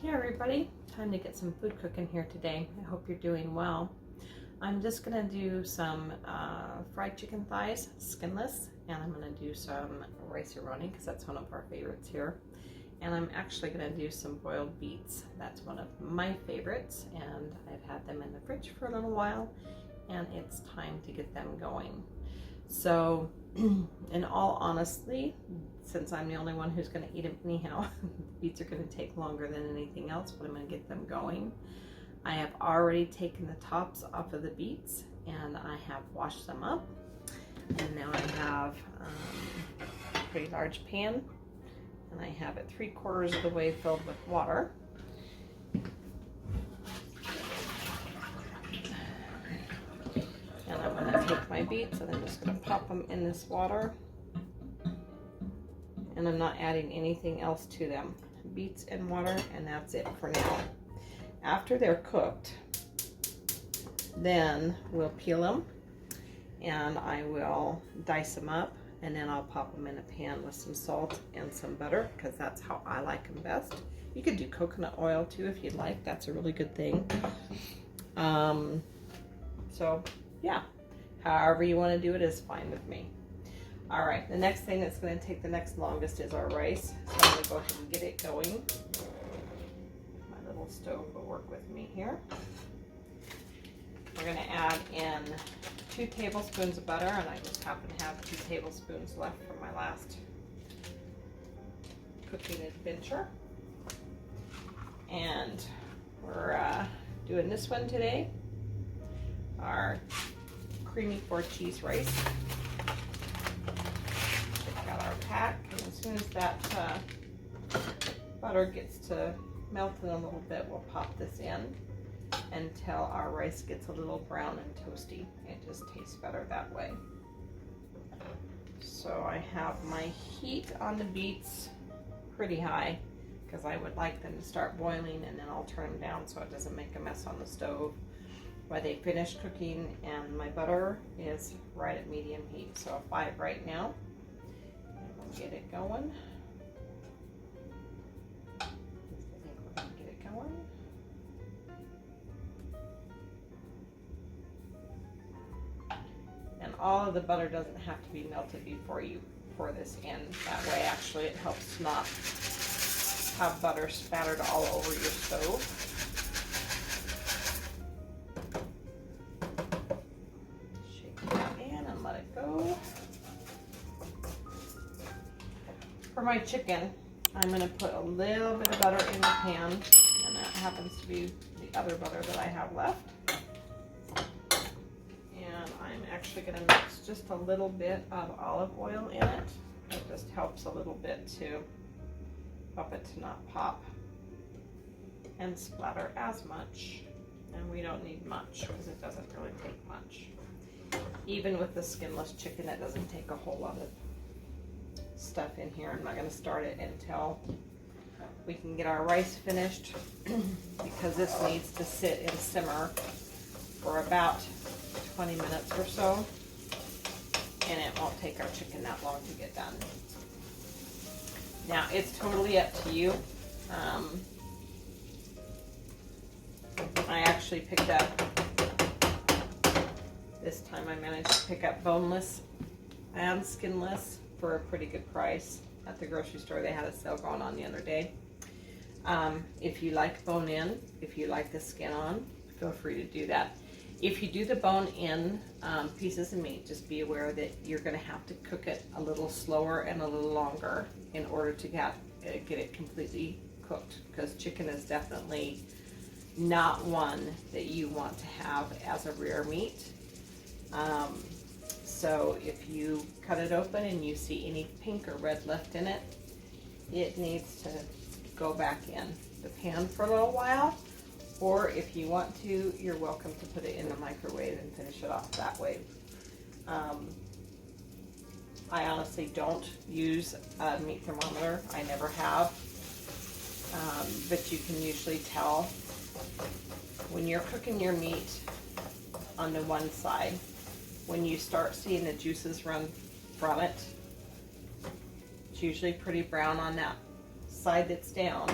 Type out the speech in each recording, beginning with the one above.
Hey everybody, time to get some food cooking here today. I hope you're doing well. I'm just gonna do some fried chicken thighs, skinless, and I'm gonna do some rice-a-roni because that's one of our favorites here. And I'm actually gonna do some boiled beets. That's one of my favorites, and I've had them in the fridge for a little while, and it's time to get them going. So, in all honesty, since I'm the only one who's going to eat them anyhow, the beets are going to take longer than anything else, but I'm going to get them going. I have already taken the tops off of the beets, and I have washed them up. And now I have a pretty large pan, and I have it 3/4 of the way filled with water. And I'm going to take my beets and I'm just going to pop them in this water. And I'm not adding anything else to them. Beets and water, and that's it for now. After they're cooked, then we'll peel them and I will dice them up, and then I'll pop them in a pan with some salt and some butter because that's how I like them best. You could do coconut oil too if you'd like. That's a really good thing. So yeah, however you want to do it is fine with me. All right, the next thing that's going to take the next longest is our rice. So I'm going to go ahead and get it going. My little stove will work with me here. We're going to add in 2 tablespoons of butter, and I just happen to have 2 tablespoons left from my last cooking adventure. And we're doing this one today. Our creamy 4-cheese rice. We've got our pack, and as soon as that butter gets to melt in a little bit, we'll pop this in until our rice gets a little brown and toasty. It just tastes better that way. So I have my heat on the beets pretty high because I would like them to start boiling, and then I'll turn them down so it doesn't make a mess on the stove while they finish cooking. And my butter is right at medium heat, so a 5 right now, and we'll get it going. I think we're going to get it going. And all of the butter doesn't have to be melted before you pour this in. That way actually it helps not have butter spattered all over your stove. For my chicken, I'm going to put a little bit of butter in the pan, and that happens to be the other butter that I have left. And I'm actually going to mix just a little bit of olive oil in it. It just helps a little bit to help it to not pop and splatter as much. And we don't need much because it doesn't really take much. Even with the skinless chicken, it doesn't take a whole lot of stuff in here. I'm not going to start it until we can get our rice finished because this needs to sit and simmer for about 20 minutes or so, and it won't take our chicken that long to get done. Now it's totally up to you. I actually picked up, this time I managed to pick up boneless and skinless for a pretty good price at the grocery store. They had a sale going on the other day. If you like bone in, if you like the skin on, feel free to do that. If you do the bone in pieces of meat, just be aware that you're going to have to cook it a little slower and a little longer in order to get it completely cooked, because chicken is definitely not one that you want to have as a rare meat. So if you cut it open and you see any pink or red left in it, it needs to go back in the pan for a little while. Or if you want to, you're welcome to put it in the microwave and finish it off that way. I honestly don't use a meat thermometer. I never have. But you can usually tell when you're cooking your meat on the one side, when you start seeing the juices run from it, it's usually pretty brown on that side that's down.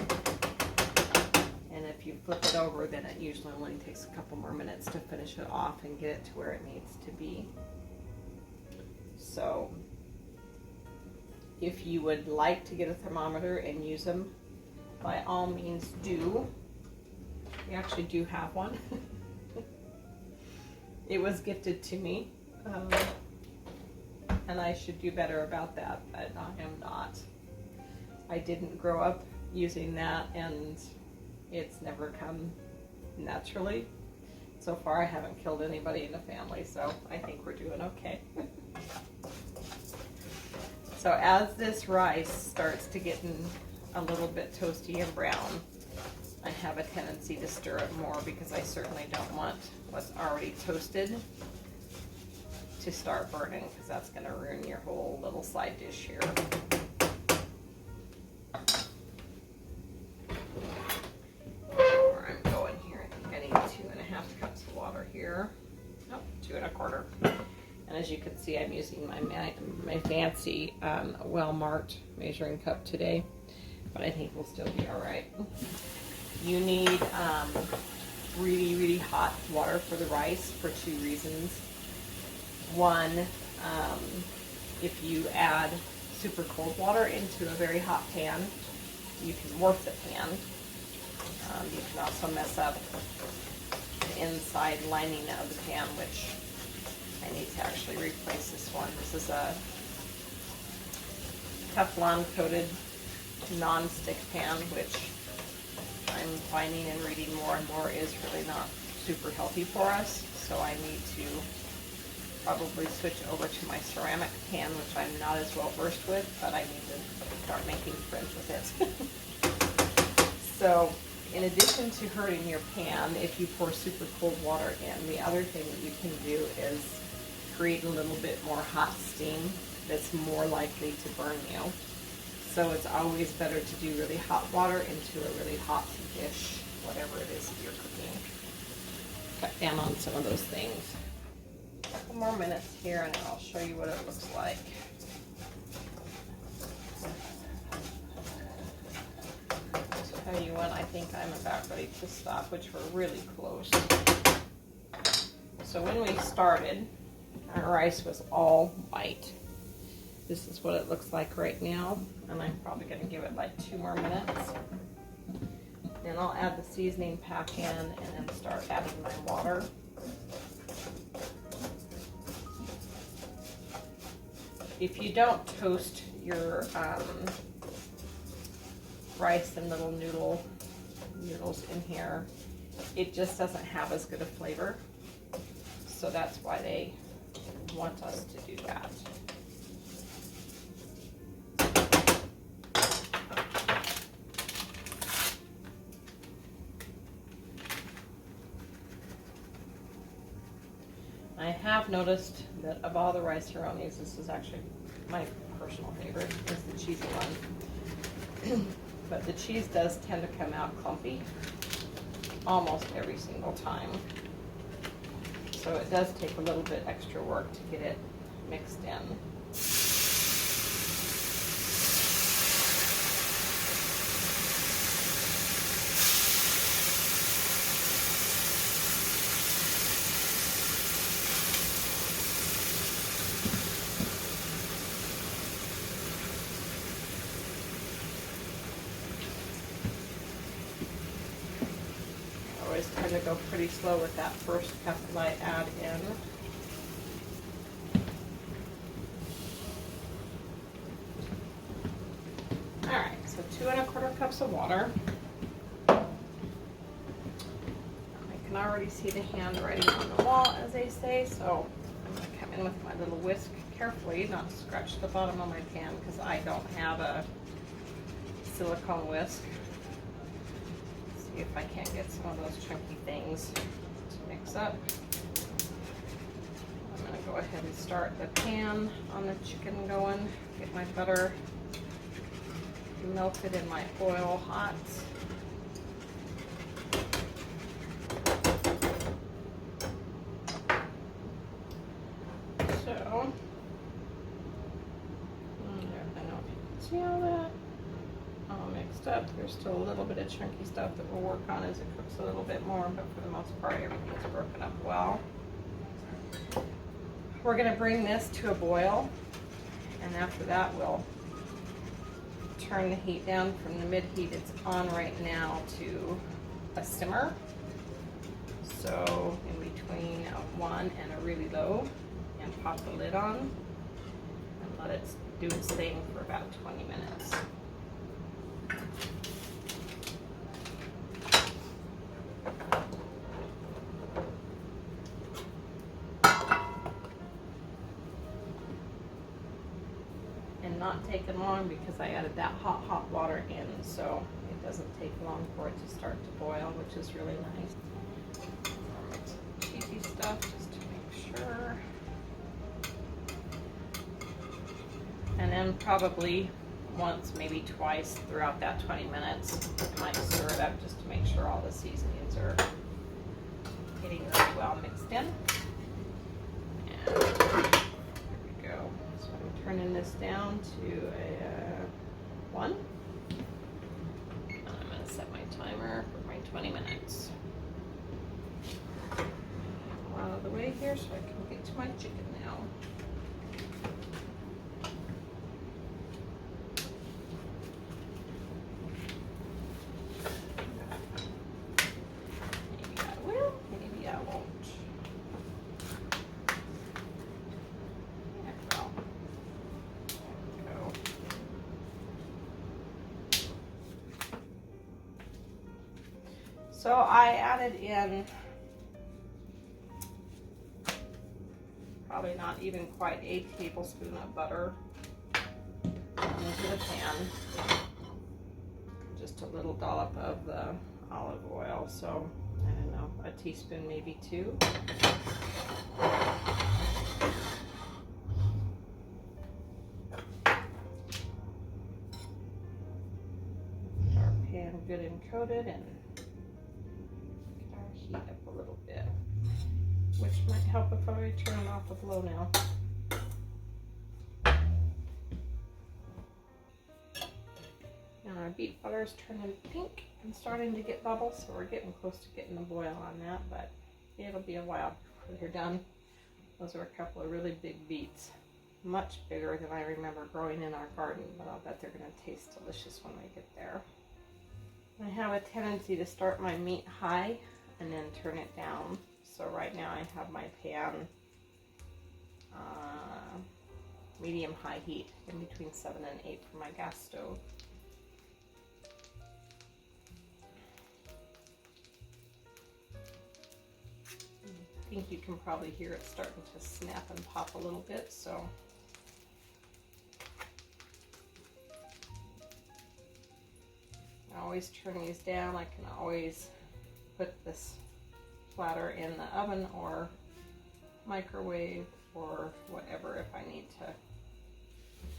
if you flip it over, then it usually only takes a couple more minutes to finish it off and get it to where it needs to be. So if you would like to get a thermometer and use them, by all means do. We actually do have one. It was gifted to me, and I should do better about that, but I am not. I didn't grow up using that, and it's never come naturally. So far I haven't killed anybody in the family, so I think we're doing okay. So as this rice starts to get a little bit toasty and brown, I have a tendency to stir it more because I certainly don't want what's already toasted to start burning, because that's going to ruin your whole little side dish here. Where I'm going here, I think I need 2.5 cups of water here. Oh, 2 1/4. And as you can see, I'm using my fancy well-marked measuring cup today, but I think we'll still be all right. You need really, really hot water for the rice for 2 reasons. One, if you add super cold water into a very hot pan, you can warp the pan. You can also mess up the inside lining of the pan, which I need to actually replace this one. This is a Teflon coated non-stick pan, which I'm finding and reading more and more is really not super healthy for us. So I need to probably switch over to my ceramic pan, which I'm not as well versed with, but I need to start making friends with it. So in addition to hurting your pan, if you pour super cold water in, the other thing that you can do is create a little bit more hot steam that's more likely to burn you. So it's always better to do really hot water into a really hot dish, whatever it is that you're cooking. Cut down on some of those things. A couple more minutes here and I'll show you what it looks like. I'll tell you when I think I'm about ready to stop, which we're really close. So when we started, our rice was all white. This is what it looks like right now, and I'm probably going to give it like 2 more minutes. And I'll add the seasoning pack in and then start adding my water. If you don't toast your rice and little noodles in here, it just doesn't have as good a flavor. So that's why they want us to do that. I have noticed that of all the rice-a-ronis, this is actually my personal favorite, is the cheesy one. But the cheese does tend to come out clumpy almost every single time. So it does take a little bit extra work to get it mixed in. I always tend to go pretty slow with that first cup that I add in. Alright, so 2 1/4 cups of water. I can already see the handwriting on the wall, as they say, so I'm going to come in with my little whisk carefully, not scratch the bottom of my pan because I don't have a silicone whisk. See if I can't get some of those chunky things to mix up. I'm going to go ahead and start the pan on the chicken going, get my butter melted and my oil hot. So, I don't know if you can see all that all mixed up. There's still a little bit of chunky stuff that we'll work on as it cooks a little bit more, but for the most part, everything's broken up well. We're gonna bring this to a boil, and after that, we'll turn the heat down from the mid-heat it's on right now to a simmer. So in between a 1 and a really low, and pop the lid on and let it do its thing for about 20 minutes. And not taking long because I added that hot water in, so it doesn't take long for it to start to boil, which is really nice. Cheesy stuff just to make sure. And then probably once, maybe twice throughout that 20 minutes, I might stir it up just to make sure all the seasonings are getting really well mixed in. And there we go. So I'm turning this down to a 1. And I'm going to set my timer for my 20 minutes. Out of the way here so I can get to my chicken now. Maybe I will, maybe I won't. Yeah, well, there we go. So I added in probably not even quite a tablespoon of butter into the pan. Just a little dollop of the olive oil, so I don't know, a teaspoon, maybe 2. Get our pan good and coated and get our heat up a little bit, which might help if I turn it off with low now. And our beet butter is turning pink and starting to get bubbles, so we're getting close to getting a boil on that, but it'll be a while before they're done. Those are a couple of really big beets, much bigger than I remember growing in our garden, but I'll bet they're going to taste delicious when we get there. I have a tendency to start my meat high and then turn it down. So right now I have my pan medium-high heat, in between 7 and 8 for my gas stove. I think you can probably hear it starting to snap and pop a little bit, so I always turn these down. I can always put this platter in the oven or microwave or whatever if I need to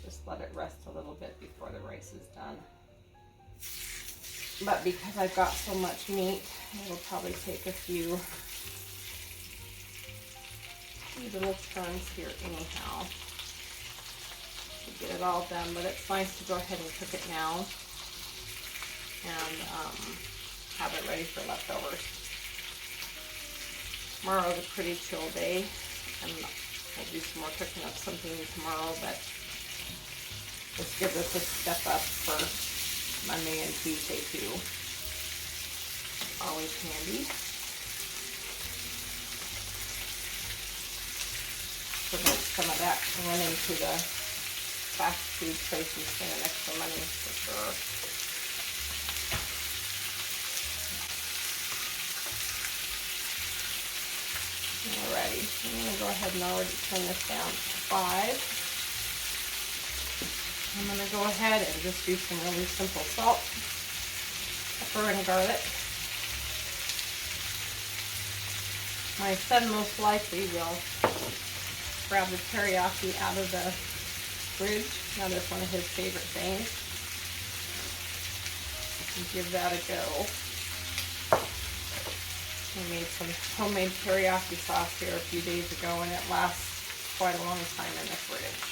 just let it rest a little bit before the rice is done. But because I've got so much meat, it'll probably take a few little turns here anyhow to get it all done, but it's nice to go ahead and cook it now and have it ready for leftovers. Tomorrow's a pretty chill day, and I'll do some more cooking of something tomorrow, but this gives us a step up for Monday and Tuesday too. Always handy. Prevent some of that going into the fast food place and spending extra money for sure. Alrighty, I'm going to go ahead and already turn this down to 5. I'm going to go ahead and just do some really simple salt, pepper, and garlic. My son most likely will grab the teriyaki out of the fridge. Now that's one of his favorite things. And give that a go. I made some homemade teriyaki sauce here a few days ago, and it lasts quite a long time in the fridge.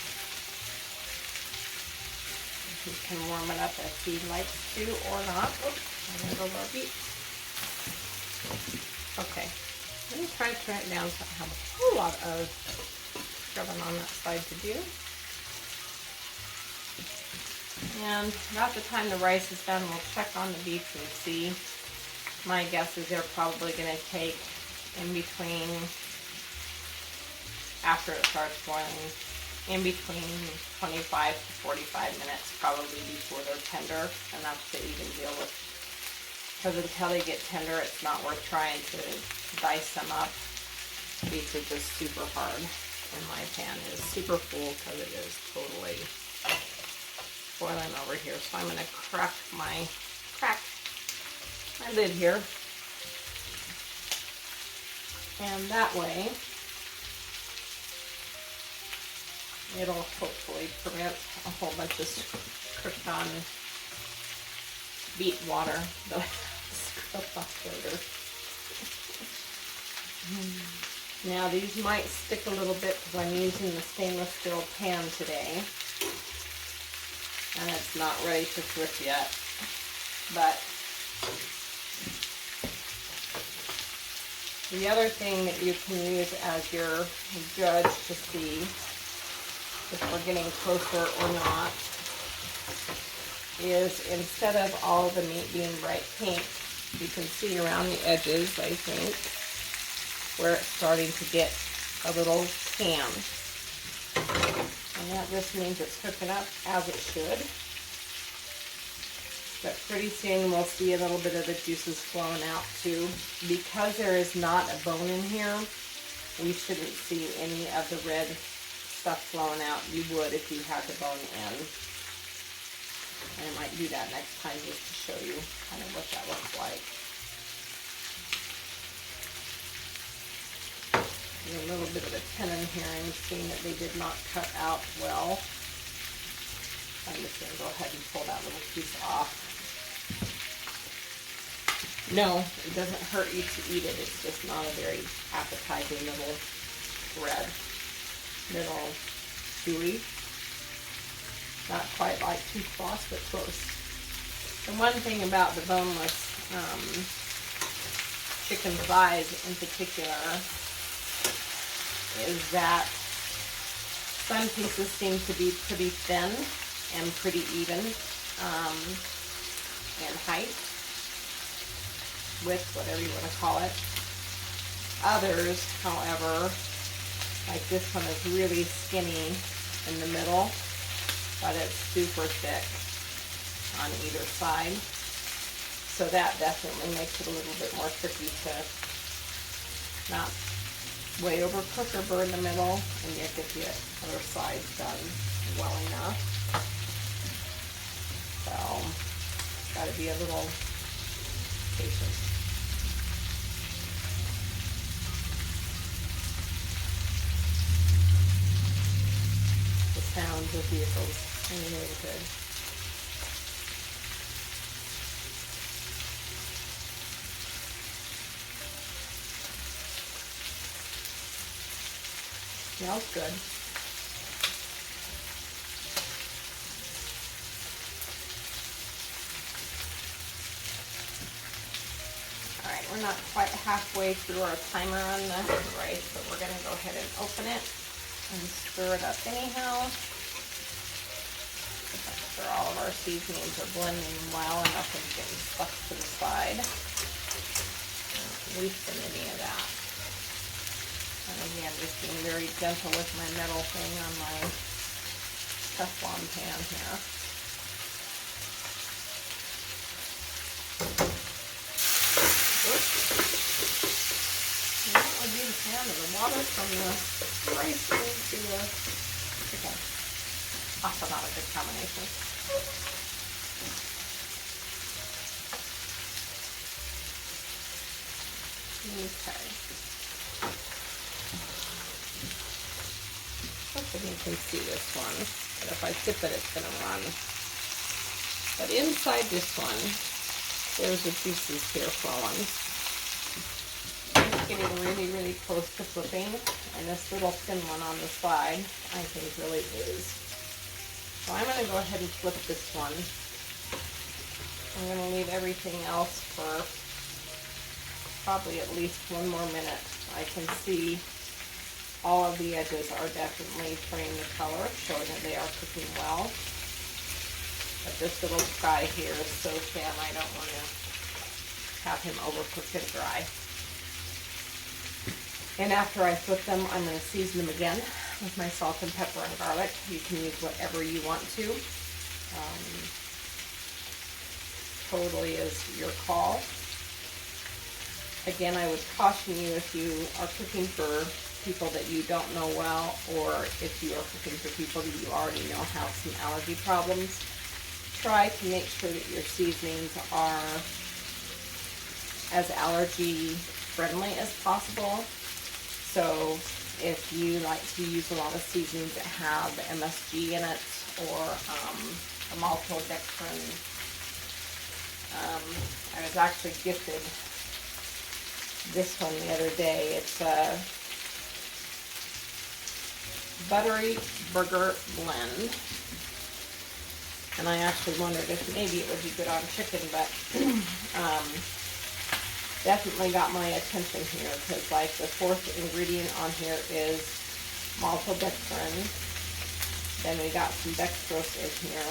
You can warm it up if you like to or not. Oops, I'm going to go a little deep. Okay, let me try to turn it down so I have a whole lot of scrubbing on that side to do. And about the time the rice is done, we'll check on the beets and see. My guess is they're probably going to take in between, after it starts boiling, in between 25 to 45 minutes probably before they're tender, and that's the even deal with, because until they get tender, it's not worth trying to dice them up. Beets are just super hard, and my pan is super full because it is totally boiling over here. So I'm going to crack my lid here, and that way it'll hopefully prevent a whole bunch of cooked on beet water that I scrub off later. Now these might stick a little bit because I'm using the stainless steel pan today, and it's not ready to flip yet, but the other thing that you can use as your judge to see if we're getting closer or not is, instead of all the meat being bright pink, you can see around the edges, I think, where it's starting to get a little tan. And that just means it's cooking up as it should. But pretty soon we'll see a little bit of the juices flowing out too. Because there is not a bone in here, we shouldn't see any of the red stuff flowing out. You would if you had the bone in. And I might do that next time just to show you kind of what that looks like. There's a little bit of a tenon here. I'm seeing that they did not cut out well. I'm just going to go ahead and pull that little piece off. No, it doesn't hurt you to eat it. It's just not a very appetizing little red, little chewy. Not quite like tooth floss, but close. The one thing about the boneless chicken thighs in particular is that some pieces seem to be pretty thin and pretty even in height, width, whatever you want to call it. Others, however, like this one is really skinny in the middle, but it's super thick on either side. So that definitely makes it a little bit more tricky to not way overcook or burn the middle, and yet get the other sides done well enough. So, gotta be a little patient. The sounds of vehicles in the neighborhood. Smells good. Alright, we're not quite halfway through our timer on the rice, but we're going to go ahead and open it and stir it up anyhow. Make sure all of our seasonings are blending well and nothing's getting stuck to the side. Loosen any of that. And again, just being very gentle with my metal thing on my Teflon pan here. Oops. And that would be the sound of the water from the rice into the chicken. Also not a good combination. Okay. Hopefully you can see this one, but if I tip it, it's going to run. But inside this one, there's the juices here flowing. It's getting really, really close to flipping, and this little thin one on the side, I think, really is So I'm going to go ahead and flip this one. I'm going to leave everything else for probably at least 1 more minute. I can see all of the edges are definitely turning the color, showing that they are cooking well. But this little guy here is so thin, I don't want to have him overcooked and dry. And after I flip them, I'm going to season them again with my salt and pepper and garlic. You can use whatever you want to. Totally is your call. Again, I would caution you, if you are cooking for people that you don't know well, or if you are cooking for people that you already know have some allergy problems, try to make sure that your seasonings are as allergy friendly as possible. So if you like to use a lot of seasonings that have MSG in it, or a maltodextrin, I was actually gifted this one the other day. It's a buttery burger blend, and I actually wondered if maybe it would be good on chicken, but definitely got my attention here, because like the 4th ingredient on here is maltodextrin. Then we got some dextrose in here,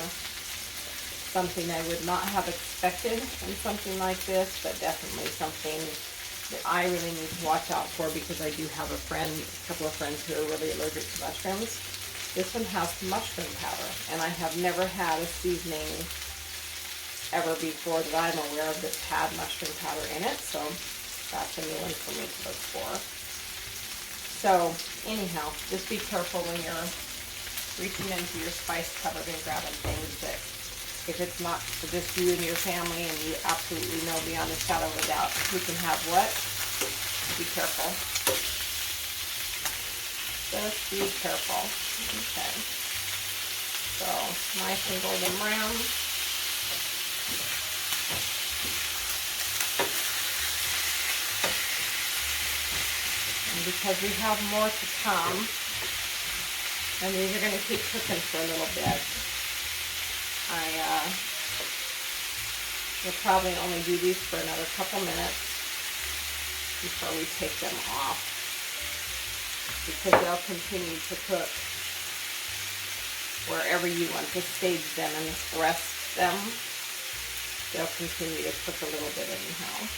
something I would not have expected in something like this, but definitely something that I really need to watch out for, because I do have a couple of friends who are really allergic to mushrooms. This one has mushroom powder, and I have never had a seasoning ever before that I'm aware of that's had mushroom powder in it, so that's a new one for me to look for. So anyhow, just be careful when you're reaching into your spice cupboard and grabbing things that, if it's not for just you and your family, and you absolutely know beyond a shadow of a doubt who can have what, be careful. Just be careful. Okay. So nice and golden brown. And because we have more to come, and these are going to keep cooking for a little bit, I will probably only do these for another couple minutes before we take them off, because they'll continue to cook wherever you want to stage them and rest them. They'll continue to cook a little bit anyhow.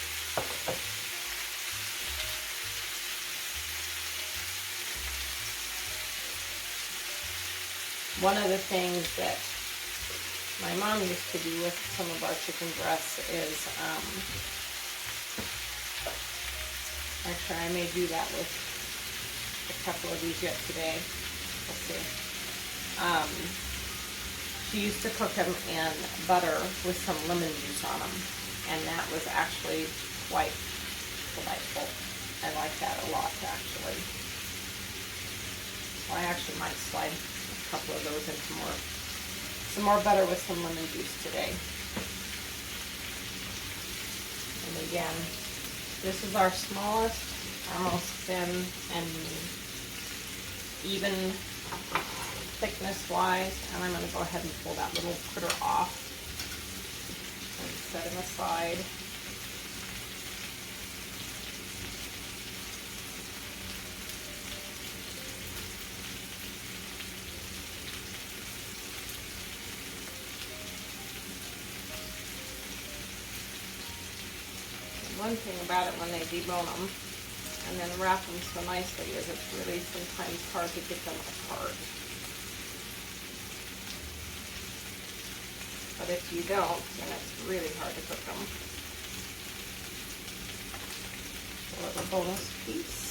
One of the things that my mom used to do with some of our chicken breasts is, actually I may do that with a couple of these yet today. Let's see. She used to cook them in butter with some lemon juice on them, and that was actually quite delightful. I like that a lot, actually. Well, I actually might slide a couple of those into some more butter with some lemon juice today. And again, this is our smallest, our most thin and even thickness wise, and I'm going to go ahead and pull that little critter off and set him aside. One thing about it when they debone them and then wrap them so nicely is it's really sometimes hard to get them apart. But if you don't, then it's really hard to cook them. A little bonus piece.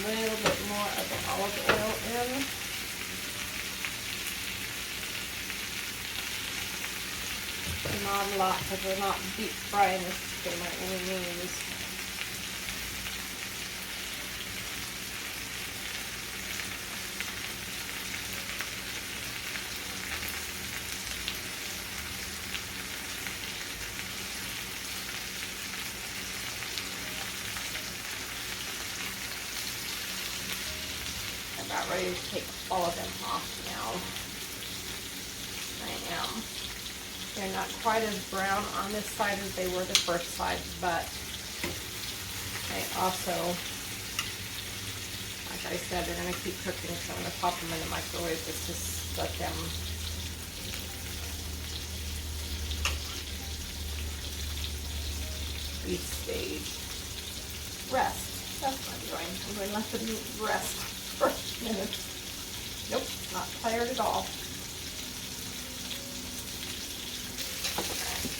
little bit more of the olive oil in. Not a lot, because we're not deep frying this chicken by any means. I'm about ready to take all of them off now. I am. They're not quite as brown on this side as they were the first side, but I also, like I said, they're going to keep cooking, so I'm going to pop them in the microwave just to let them re-stage. Rest. That's what I'm doing. I'm going to let them rest for a minute. Nope, not tired at all.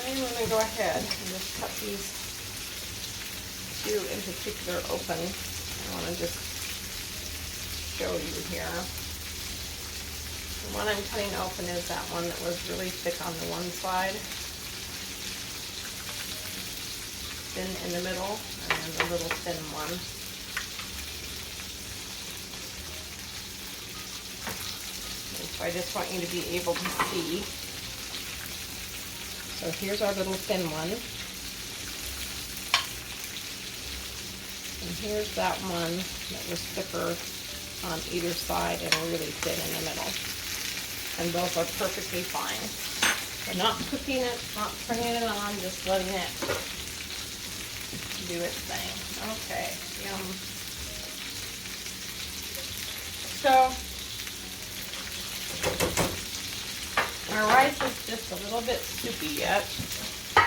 I'm going to go ahead and just cut these two in particular open. I want to just show you here. The one I'm cutting open is that one that was really thick on the one side, thin in the middle, and then the little thin one. And so I just want you to be able to see. So here's our little thin one. And here's that one that was thicker on either side and really thin in the middle. And those are perfectly fine. We're not cooking it, not turning it on, just letting it do its thing. Okay, yum. So, our rice is just a little bit soupy yet. I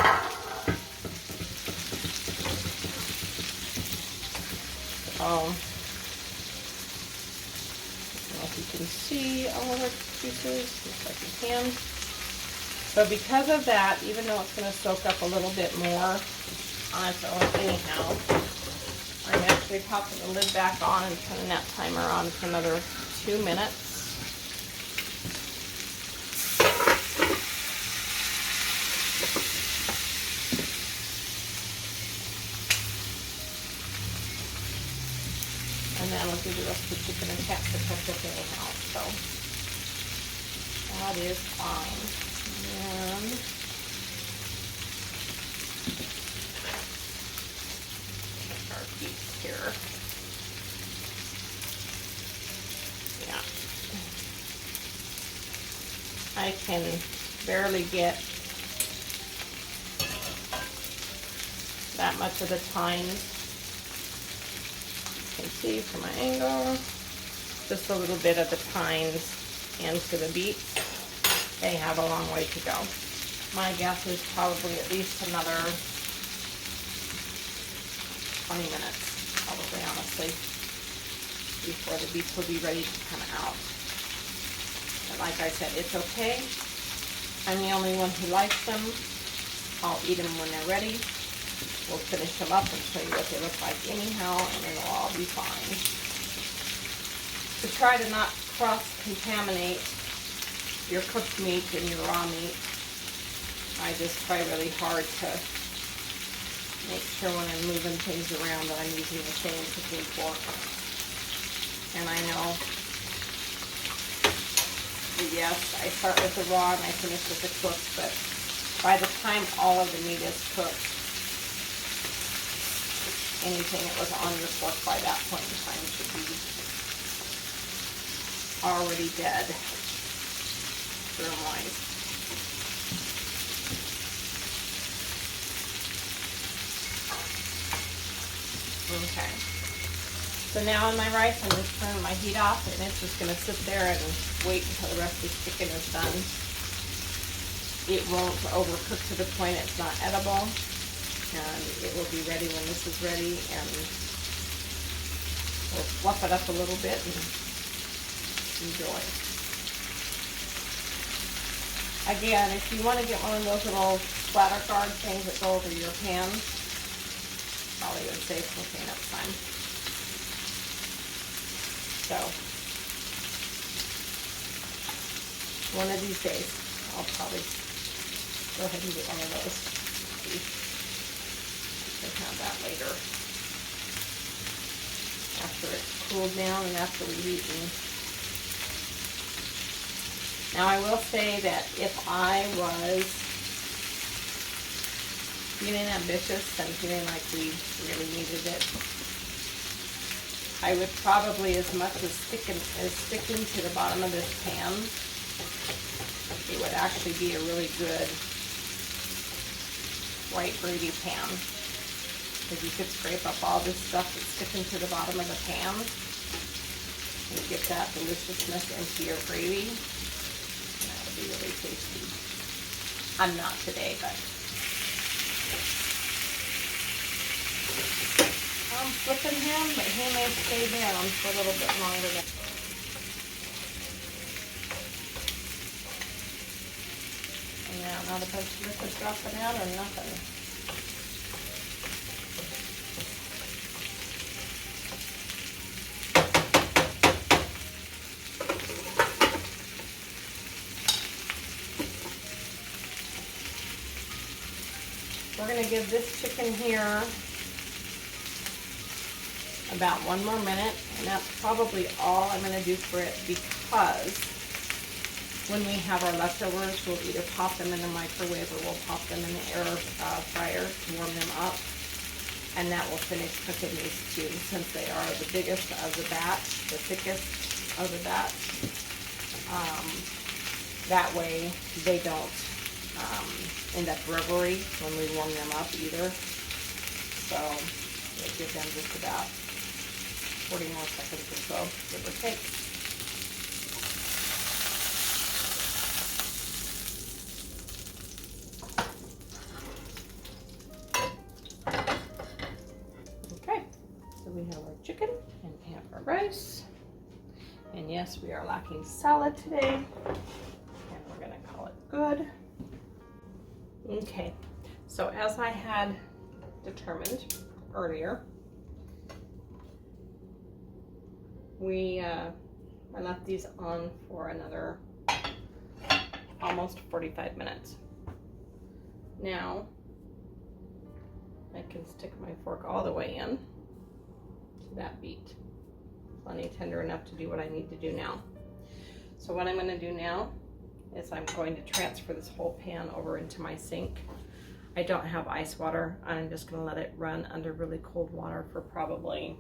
don't know if you can see all of our juices, looks like you can. So because of that, even though it's going to soak up a little bit more on its own anyhow, I'm actually popping the lid back on and turning that timer on for another 2 minutes. And then I'll do the rest of the chicken and cats to cook it anyhow, so that is fine. And our beef here. Yeah. I can barely get that much of the tines. You can see from my angle, just a little bit of the tines into the beets. They have a long way to go. My guess is probably at least another 20 minutes, probably, honestly, before the beets will be ready to come out. But like I said, it's okay. I'm the only one who likes them. I'll eat them when they're ready. We'll finish them up and show you what they look like anyhow, and it'll all be fine. To try to not cross-contaminate your cooked meat and your raw meat, I just try really hard to make sure when I'm moving things around that I'm using the same cooking fork. And I know, yes, I start with the raw and I finish with the cooked, but by the time all of the meat is cooked, anything that was on your fork by that point in time should be already dead, germ-wise. Okay. So now in my rice, I'm just turning my heat off, and it's just going to sit there and wait until the rest of the chicken is done. It won't overcook to the point it's not edible. And it will be ready when this is ready, and we'll fluff it up a little bit and enjoy. Again, if you want to get one of those little splatter guard things that go over your pan, probably would save cooking up time. So one of these days, I'll probably go ahead and get one of those. We can have that later after it's cooled down and after we've eaten. Now I will say that if I was feeling ambitious and feeling like we really needed it, I would probably, as much as sticking to the bottom of this pan, it would actually be a really good white gravy pan. Because you could scrape up all this stuff that's sticking to the bottom of the pan and get that deliciousness into your gravy. That would be really tasty. I'm not today, but I'm flipping him, but he may stay down for a little bit longer. Yeah, not a bunch of liquid dropping out or nothing. We're going to give this chicken here about 1 more minute, and that's probably all I'm going to do for it, because when we have our leftovers, we'll either pop them in the microwave or we'll pop them in the air fryer to warm them up, and that will finish cooking these two, since they are the biggest of the batch, the thickest of the batch. That way they don't end up rubbery when we warm them up either. So we'll give them just about 40 more seconds or so, give or take. Okay, so we have our chicken and we have our rice. And yes, we are lacking salad today. And we're gonna call it good. Okay, so as I had determined earlier, I left these on for another almost 45 minutes. Now, I can stick my fork all the way in to that beet. Plenty tender enough to do what I need to do now. So what I'm going to do now is I'm going to transfer this whole pan over into my sink. I don't have ice water. I'm just going to let it run under really cold water for probably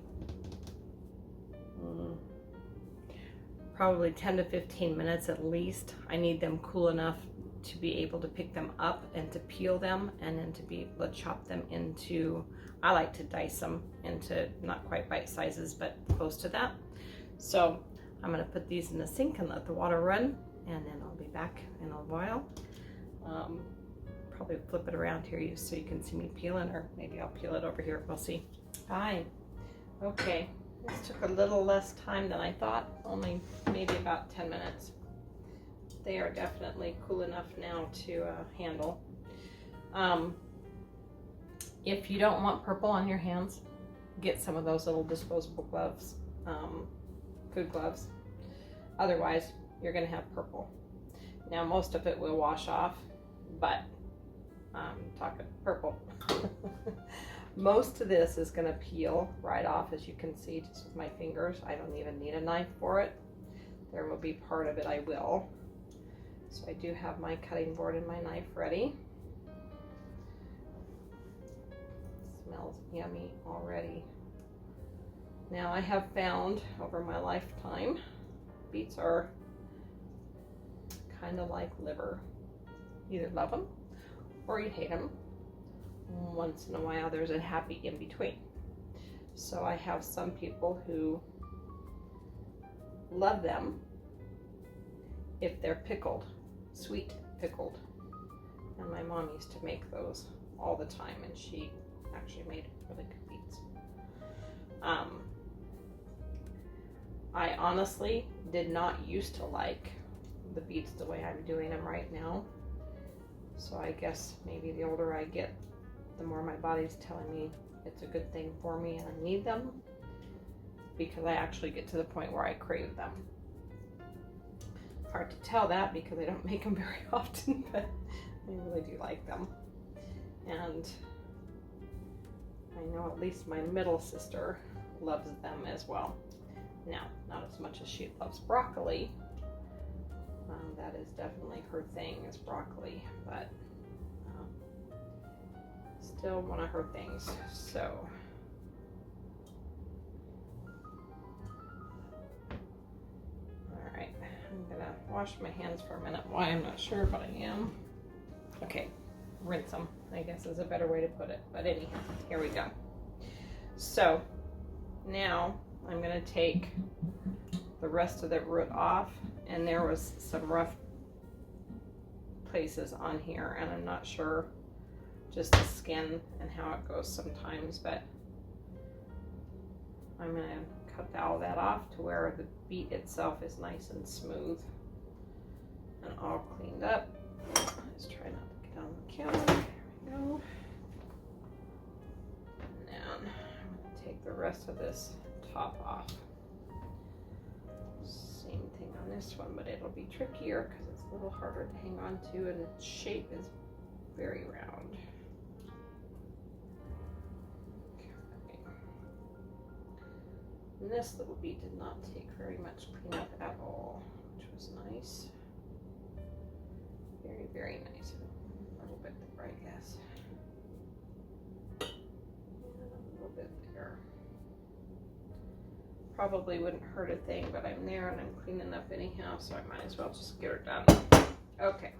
10 to 15 minutes at least. I need them cool enough to be able to pick them up and to peel them, and then to be able to chop them into, I like to dice them into not quite bite sizes, but close to that. So I'm going to put these in the sink and let the water run, and then I'll be back in a while. Probably flip it around here so you can see me peeling, or maybe I'll peel it over here. We'll see. Fine. Okay. This took a little less time than I thought, only maybe about 10 minutes. They are definitely cool enough now to handle. If you don't want purple on your hands, get some of those little disposable gloves, food gloves. Otherwise, you're going to have purple. Now, most of it will wash off, but talking purple. Most of this is going to peel right off, as you can see, just with my fingers. I don't even need a knife for it. There will be part of it I will. So I do have my cutting board and my knife ready. Smells yummy already. Now I have found over my lifetime, beets are kind of like liver. You either love them or you hate them. Once in a while there's a happy in between. So I have some people who love them if they're pickled, sweet pickled. And my mom used to make those all the time, and she actually made really good beets. I honestly did not used to like the beets the way I'm doing them right now. So I guess maybe the older I get, the more my body's telling me it's a good thing for me and I need them. because I actually get to the point where I crave them. Hard to tell that because I don't make them very often, but I really do like them. And I know at least my middle sister loves them as well. Now, not as much as she loves broccoli. That is definitely her thing, is broccoli, but still one of her things. So all right, I'm gonna wash my hands for a minute. Why, I'm not sure, but I am. Okay, rinse them, I guess is a better way to put it. But anyhow, here we go. So now I'm gonna take the rest of the root off, and there was some rough places on here, and I'm not sure, just the skin and how it goes sometimes, but I'm gonna cut all that off to where the beet itself is nice and smooth and all cleaned up. Let's try not to get on the camera. There we go. And then I'm gonna take the rest of this top off. Same thing on this one, but it'll be trickier because it's a little harder to hang on to, and its shape is very round. Okay. And this little beet did not take very much cleanup at all, which was nice. Very, very nice. A little bit there, I guess. And a little bit there. Probably wouldn't hurt a thing, but I'm there and I'm clean enough anyhow, so I might as well just get her done. Okay.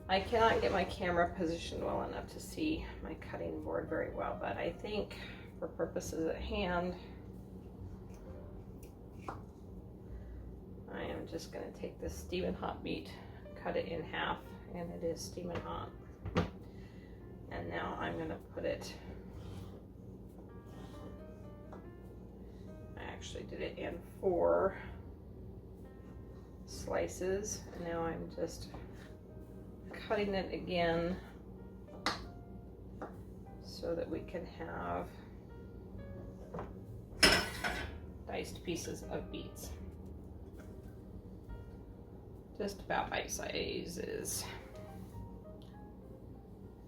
I cannot get my camera positioned well enough to see my cutting board very well, but I think for purposes at hand, I am just going to take this steaming hot beet, cut it in half, and it is steaming hot. And now I'm going to put it, I actually did it in 4 slices, and now I'm just cutting it again so that we can have diced pieces of beets. Just about bite sizes.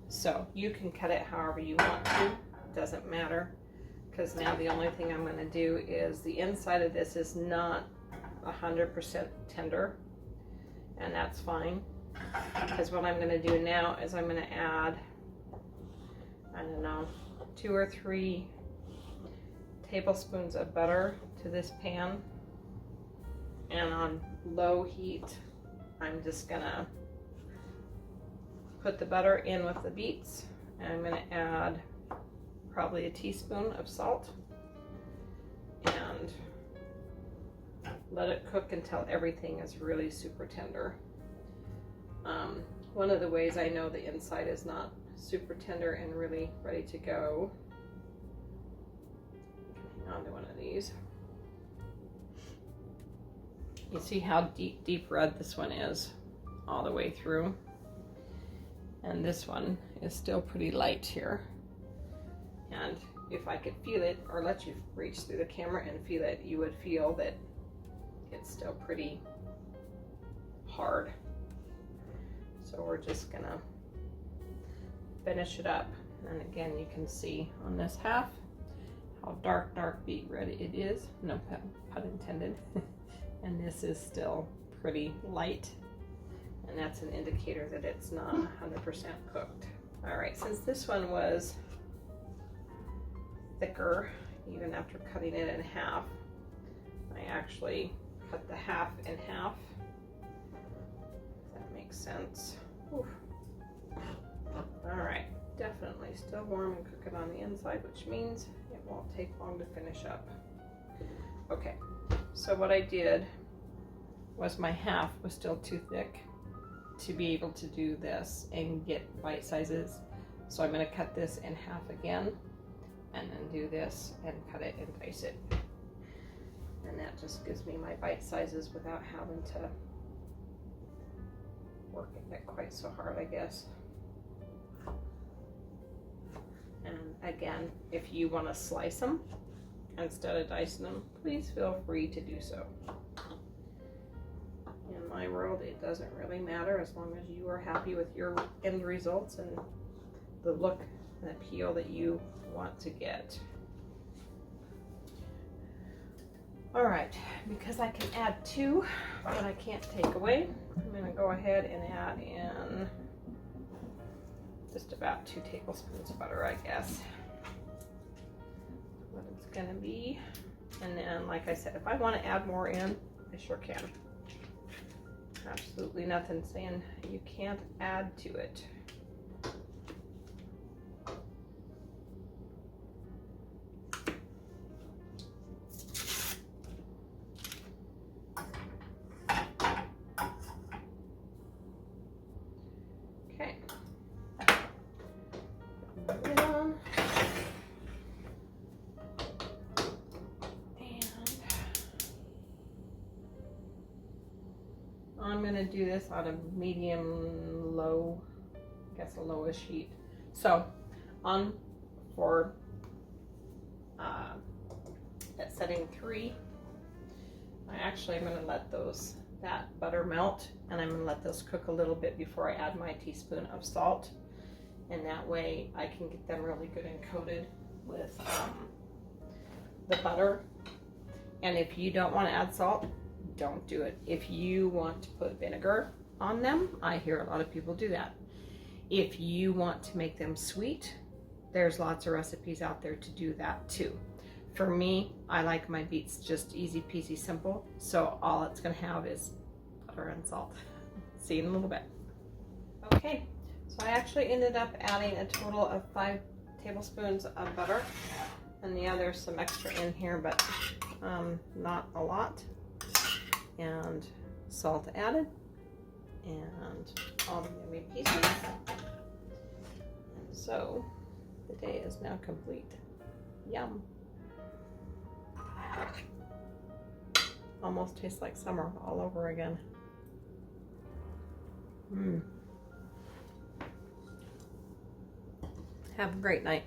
So you can cut it however you want to, doesn't matter, because now the only thing I'm going to do is the inside of this is not 100% tender, and that's fine, because what I'm going to do now is I'm going to add, I don't know, 2 or 3 tablespoons of butter to this pan, and on low heat I'm just going to put the butter in with the beets, and I'm going to add probably a teaspoon of salt and let it cook until everything is really super tender. One of the ways I know the inside is not super tender and really ready to go, hang on to one of these. You see how deep red this one is all the way through, and this one is still pretty light here. And if I could feel it, or let you reach through the camera and feel it, you would feel that it's still pretty hard. So we're just gonna finish it up. And again, you can see on this half how dark beet red it is. No pun intended. And this is still pretty light. And that's an indicator that it's not 100% cooked. All right, since this one was thicker, even after cutting it in half, I actually cut the half in half. If that makes sense. Oof. All right, definitely still warm and cooking on the inside, which means it won't take long to finish up. Okay, so what I did was my half was still too thick to be able to do this and get bite sizes. So I'm going to cut this in half again, and then do this and cut it and dice it. And that just gives me my bite sizes without having to work it quite so hard, I guess. And again, if you want to slice them instead of dicing them, please feel free to do so. In my world, it doesn't really matter as long as you are happy with your end results and the look and appeal that you want to get. All right, because I can add 2, but I can't take away, I'm gonna go ahead and add in just about 2 tablespoons of butter, I guess. What it's gonna be. And then, like I said, if I want to add more in, I sure can. Absolutely nothing saying you can't add to it. Okay. I'm going to do this on a medium low, I guess a lowish heat. So on for at setting 3, I actually am going to let that butter melt, and I'm going to let those cook a little bit before I add my teaspoon of salt, and that way I can get them really good and coated with the butter. And if you don't want to add salt, don't do it. If you want to put vinegar on them, I hear a lot of people do that. If you want to make them sweet, there's lots of recipes out there to do that too. For me, I like my beets just easy peasy simple, so all it's going to have is butter and salt. See you in a little bit. Okay, so I actually ended up adding a total of 5 tablespoons of butter, and yeah, there's some extra in here, but not a lot. And salt added, and all the yummy pieces. And so the day is now complete. Yum. Almost tastes like summer all over again. Have a great night.